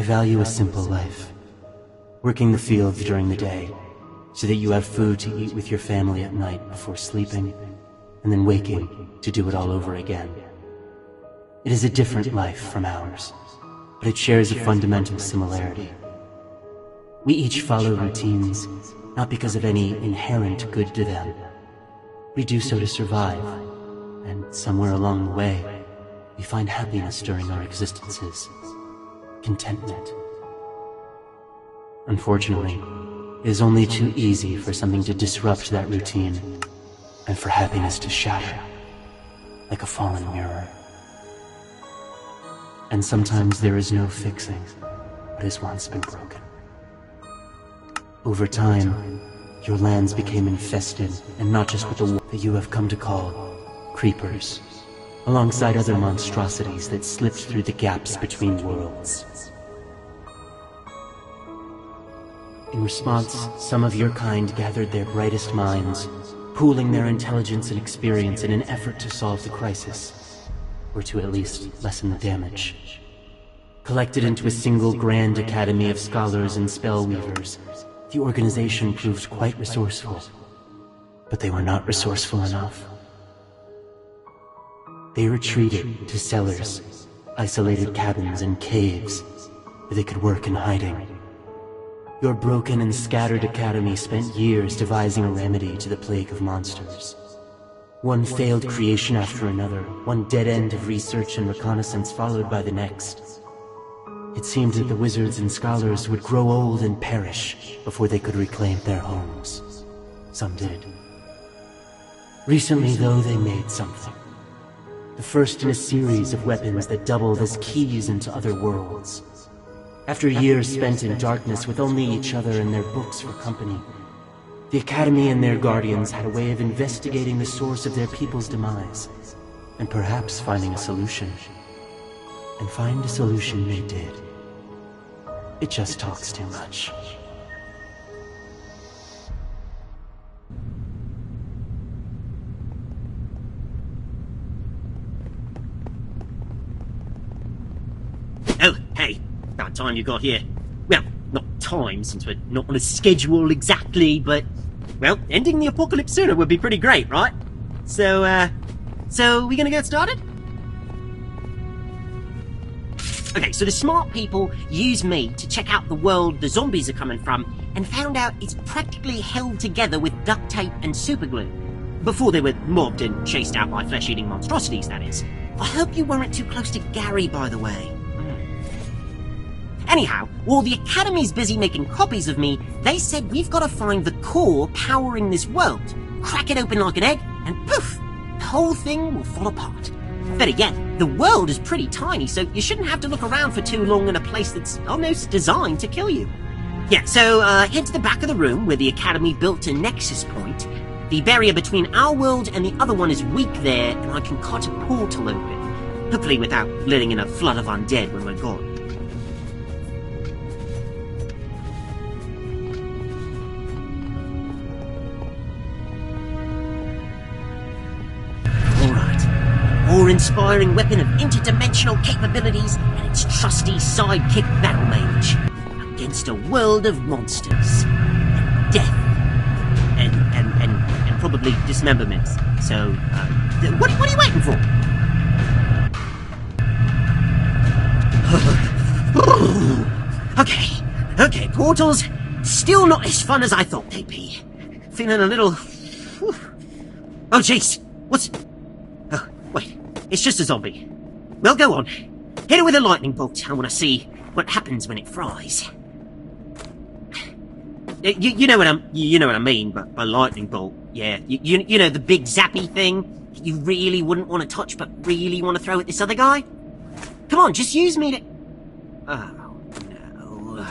value a simple life. Working the fields during the day, so that you have food to eat with your family at night before sleeping, and then waking to do it all over again. It is a different life from ours, but it shares a fundamental similarity. We each follow routines, not because of any inherent good to them. We do so to survive, and somewhere along the way, we find happiness during our existences. Contentment. Unfortunately, it is only too easy for something to disrupt that routine, and for happiness to shatter, like a fallen mirror. And sometimes there is no fixing what has once been broken. Over time, your lands became infested, and not just with the war that you have come to call creepers, alongside other monstrosities that slipped through the gaps between worlds. In response, some of your kind gathered their brightest minds, pooling their intelligence and experience in an effort to solve the crisis, or to at least lessen the damage. Collected into a single grand academy of scholars and spellweavers, the organization proved quite resourceful, but they were not resourceful enough. They retreated to cellars, isolated cabins, and caves where they could work in hiding. Your broken and scattered academy spent years devising a remedy to the plague of monsters. One failed creation after another, one dead end of research and reconnaissance followed by the next. It seemed that the wizards and scholars would grow old and perish before they could reclaim their homes. Some did. Recently, though, they made something. The first in a series of weapons that doubled as keys into other worlds. After years spent in darkness with only each other and their books for company, the Academy and their guardians had a way of investigating the source of their people's demise, and perhaps finding a solution. And find a solution they did. It just talks too much. Oh, hey, about time you got here. Well, not time, since we're not on a schedule exactly, but, well, ending the apocalypse sooner would be pretty great, right? So we gonna get started? Okay, so the smart people used me to check out the world the zombies are coming from, and found out it's practically held together with duct tape and superglue. Before they were mobbed and chased out by flesh-eating monstrosities, that is. I hope you weren't too close to Gary, by the way. Anyhow, while the Academy's busy making copies of me, they said we've got to find the core powering this world, crack it open like an egg, and poof, the whole thing will fall apart. Better yet, the world is pretty tiny, so you shouldn't have to look around for too long in a place that's almost designed to kill you. Yeah, so head to the back of the room where the Academy built a nexus point. The barrier between our world and the other one is weak there, and I can cut a portal open. Hopefully without letting in a flood of undead when we're gone. Awe-inspiring weapon of interdimensional capabilities and its trusty sidekick battle mage against a world of monsters and death and probably dismemberments. So, what are you waiting for? Okay, portals still not as fun as I thought they'd be. Feeling a little. Oh, jeez, what's? Oh, wait. It's just a zombie. Well, go on. Hit it with a lightning bolt. I want to see what happens when it fries. You know what I mean by lightning bolt. Yeah, you know the big zappy thing you really wouldn't want to touch, but really want to throw at this other guy. Come on, just use me to. Oh no.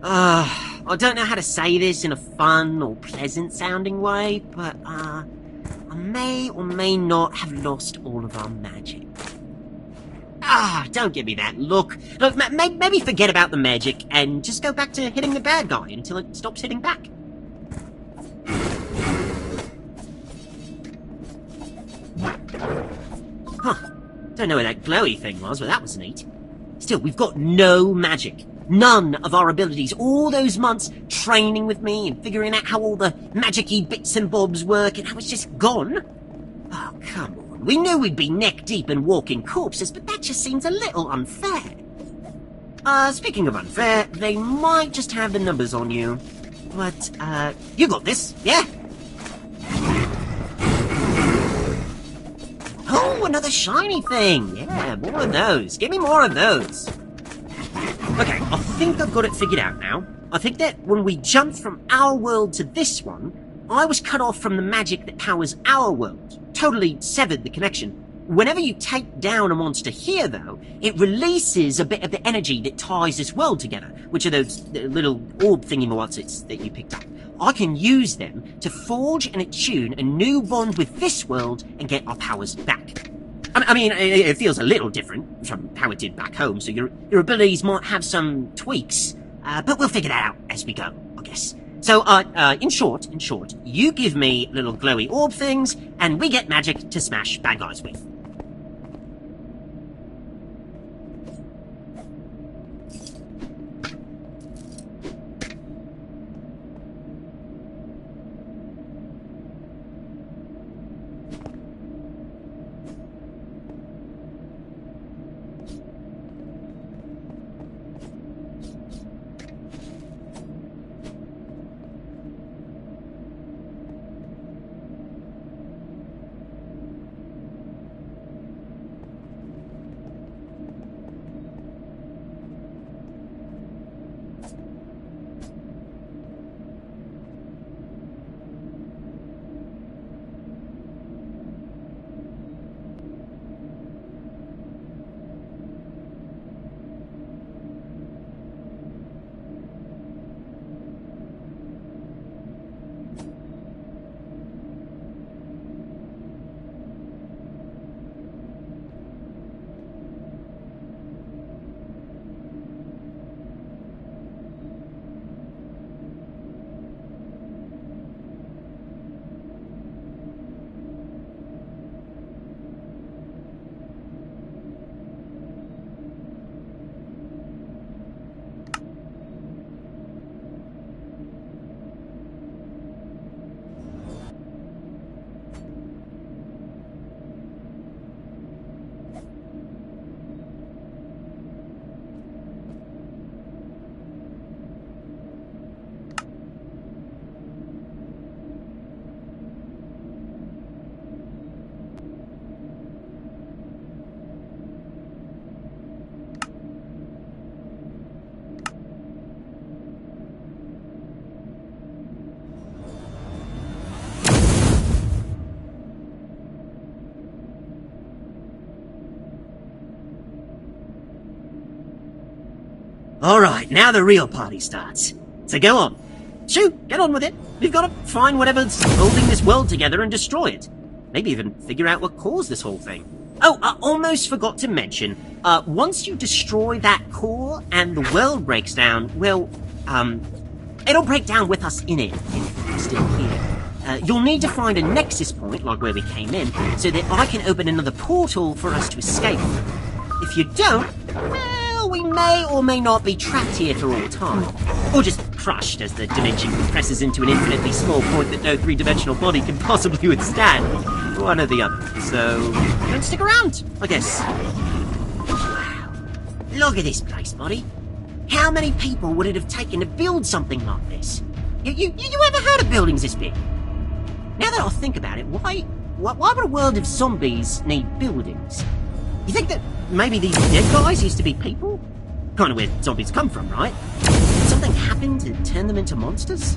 I don't know how to say this in a fun or pleasant sounding way, but I may or may not have lost all of our magic. Don't give me that look. Look, maybe forget about the magic and just go back to hitting the bad guy until it stops hitting back. Huh. Don't know where that glowy thing was, but that was neat. Still, we've got no magic. None of our abilities. All those months training with me and figuring out how all the magic-y bits and bobs work, and I was just gone. Oh, come on. We knew we'd be neck-deep in walking corpses, but that just seems a little unfair. Speaking of unfair, they might just have the numbers on you. But, you got this, yeah? Oh, another shiny thing! Yeah, more of those. Give me more of those. Okay, I think I've got it figured out now. I think that when we jumped from our world to this one, I was cut off from the magic that powers our world. Totally severed the connection. Whenever you take down a monster here, though, it releases a bit of the energy that ties this world together, which are those little orb thingy-mowatsits that you picked up. I can use them to forge and attune a new bond with this world and get our powers back. I mean, it feels a little different from how it did back home, so your abilities might have some tweaks, but we'll figure that out as we go, I guess. So, in short, you give me little glowy orb things, and we get magic to smash bad guys with. Alright, now the real party starts. So go on. Shoot, get on with it. We've got to find whatever's holding this world together and destroy it. Maybe even figure out what caused this whole thing. Oh, I almost forgot to mention, once you destroy that core and the world breaks down, well, it'll break down with us in it, if we're still here. You'll need to find a nexus point, like where we came in, so that I can open another portal for us to escape. If you don't, well, we may or may not be trapped here for all time. Or just crushed as the dimension compresses into an infinitely small point that no three-dimensional body can possibly withstand. One or the other. So, don't stick around, I guess. Wow. Look at this place, buddy. How many people would it have taken to build something like this? You ever heard of buildings this big? Now that I think about it, why would a world of zombies need buildings? You think that maybe these dead guys used to be people? Kind of where zombies come from, right? Did something happen to turn them into monsters?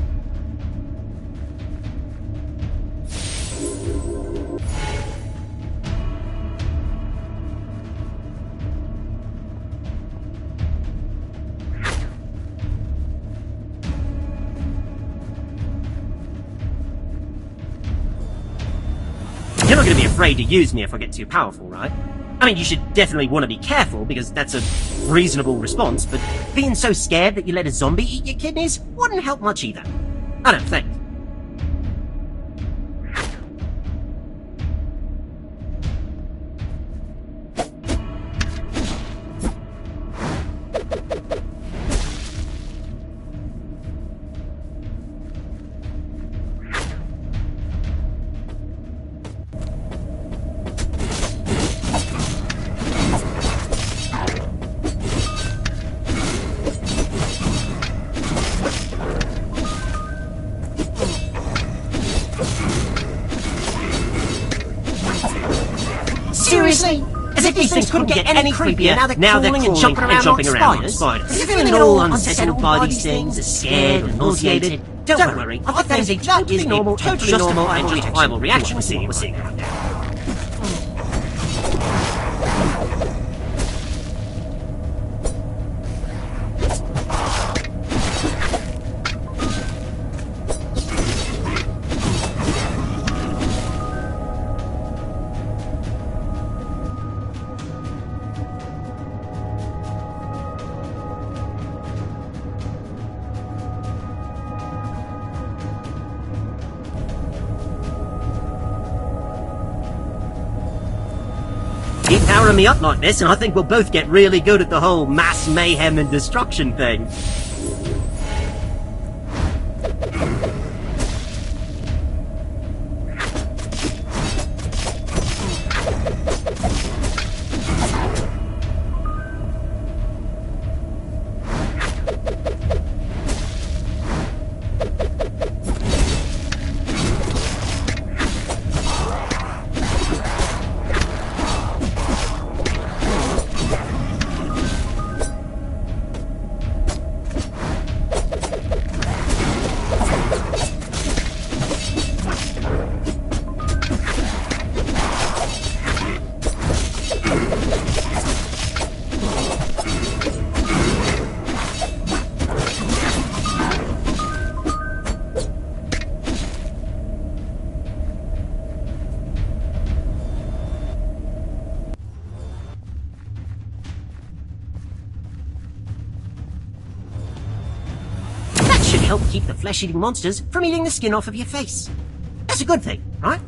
You're not going to be afraid to use me if I get too powerful, right? I mean, you should definitely want to be careful, because that's a reasonable response, but being so scared that you let a zombie eat your kidneys wouldn't help much either. I don't think. Seriously? As if these things couldn't get any creepier. Now they're crawling and jumping around like spiders. As if feeling all unsettled by these things, are scared or nauseated. Don't worry, I think that is a totally normal and justifiable reaction we're seeing right now. Keep powering me up like this, and I think we'll both get really good at the whole mass mayhem and destruction thing. Should help keep the flesh-eating monsters from eating the skin off of your face. That's a good thing, right?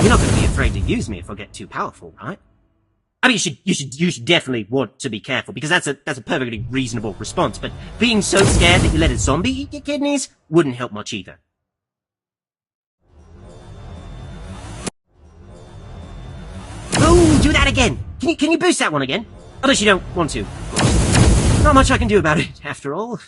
You're not going to be afraid to use me if I get too powerful, right? I mean, you should definitely want to be careful, because that's a perfectly reasonable response, but being so scared that you let a zombie eat your kidneys wouldn't help much either. Oh, do that again! Can you boost that one again? Unless you don't want to. Not much I can do about it, after all.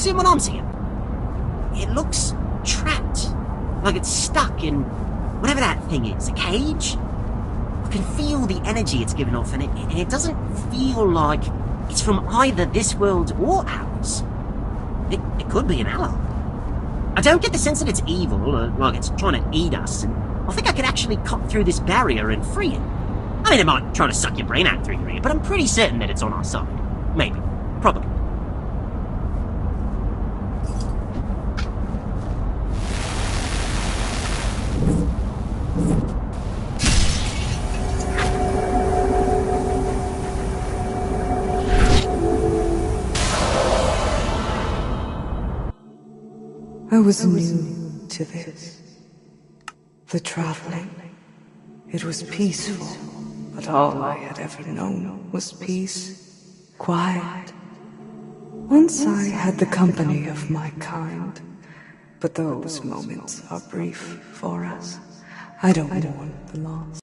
seeing what I'm seeing? It looks trapped. Like it's stuck in whatever that thing is, a cage? I can feel the energy it's giving off, and it doesn't feel like it's from either this world or ours. It could be an ally. I don't get the sense that it's evil, or like it's trying to eat us, and I think I could actually cut through this barrier and free it. I mean, it might try to suck your brain out through your ear, but I'm pretty certain that it's on our side. Maybe. Probably. I was new to this. The traveling. It was peaceful, but all I had ever known was peace, quiet. Once I had the company of my kind, but those moments are brief for us. I don't mourn the loss.